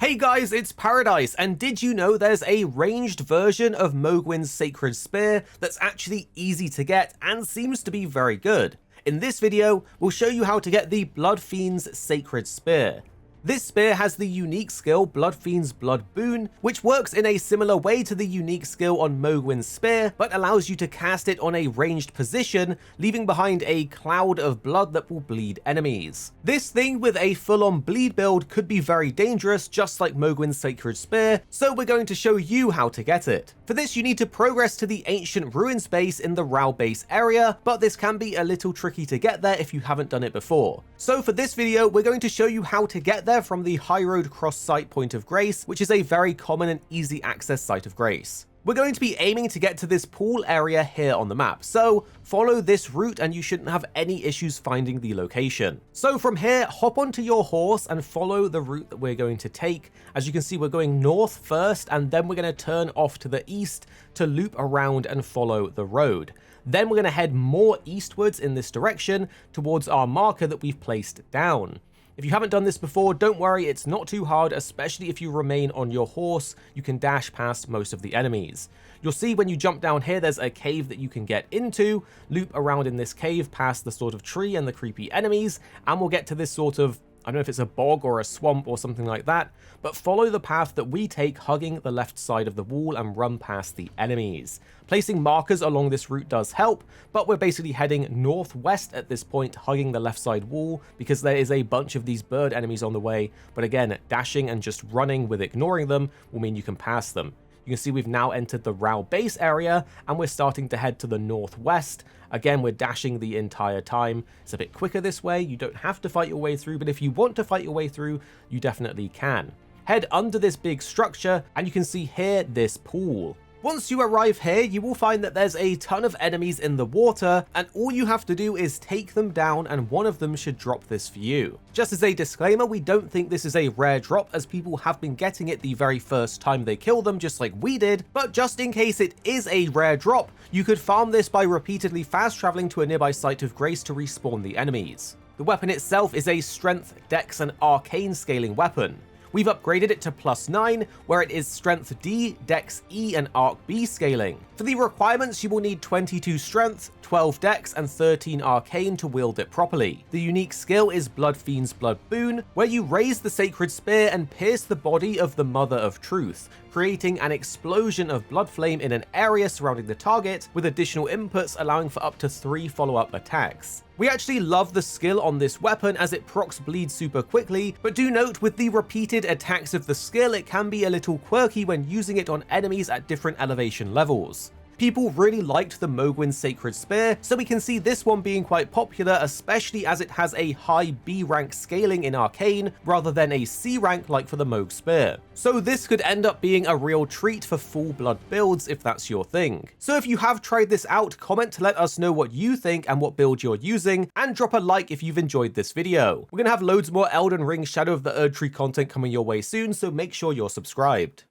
Hey guys, it's Paradise, and did you know there's a ranged version of Mohgwyn's Sacred Spear that's actually easy to get and seems to be very good? In this video, we'll show you how to get the Bloodfiend's Sacred Spear. This spear has the unique skill Bloodfiend's Blood Boon, which works in a similar way to the unique skill on Mohgwyn's spear, but allows you to cast it on a ranged position, leaving behind a cloud of blood that will bleed enemies. This thing with a full-on bleed build could be very dangerous, just like Mohgwyn's Sacred Spear, so we're going to show you how to get it. For this, you need to progress to the Ancient Ruins base in the Rao base area, but this can be a little tricky to get there if you haven't done it before. So for this video, we're going to show you how to get there from the High Road Cross Site Point of Grace, which is a very common and easy access site of grace. We're going to be aiming to get to this pool area here on the map, so follow this route and you shouldn't have any issues finding the location. So from here, hop onto your horse and follow the route that we're going to take. As you can see, we're going north first, and then we're going to turn off to the east to loop around and follow the road. Then we're going to head more eastwards in this direction towards our marker that we've placed down. If you haven't done this before, don't worry, it's not too hard, especially if you remain on your horse. You can dash past most of the enemies. You'll see when you jump down here, there's a cave that you can get into, loop around in this cave past the sort of tree and the creepy enemies, and we'll get to this sort of, I don't know if it's a bog or a swamp or something like that, but follow the path that we take, hugging the left side of the wall and run past the enemies. Placing markers along this route does help, but we're basically heading northwest at this point, hugging the left side wall, because there is a bunch of these bird enemies on the way, but again, dashing and just running with ignoring them will mean you can pass them. You can see we've now entered the Rao base area, and we're starting to head to the northwest. Again, we're dashing the entire time. It's a bit quicker this way. You don't have to fight your way through, but if you want to fight your way through, you definitely can. Head under this big structure, and you can see here this pool. Once you arrive here, you will find that there's a ton of enemies in the water, and all you have to do is take them down, and one of them should drop this for you. Just as a disclaimer, we don't think this is a rare drop, as people have been getting it the very first time they kill them, just like we did, but just in case it is a rare drop, you could farm this by repeatedly fast traveling to a nearby site of grace to respawn the enemies. The weapon itself is a strength, dex, and arcane scaling weapon. We've upgraded it to +9, where it is Strength D, Dex E, and Arc B scaling. For the requirements, you will need 22 Strength, 12 Dex, and 13 Arcane to wield it properly. The unique skill is Bloodfiend's Blood Boon, where you raise the Sacred Spear and pierce the body of the Mother of Truth, creating an explosion of blood flame in an area surrounding the target, with additional inputs allowing for up to 3 follow-up attacks. We actually love the skill on this weapon as it procs bleed super quickly, but do note with the repeated attacks of the skill, it can be a little quirky when using it on enemies at different elevation levels. People really liked the Mohgwyn's Sacred Spear, so we can see this one being quite popular, especially as it has a high B rank scaling in Arcane, rather than a C rank like for the Mohg Spear. So this could end up being a real treat for full blood builds if that's your thing. So if you have tried this out, comment to let us know what you think and what build you're using, and drop a like if you've enjoyed this video. We're gonna have loads more Elden Ring Shadow of the Erdtree content coming your way soon, so make sure you're subscribed.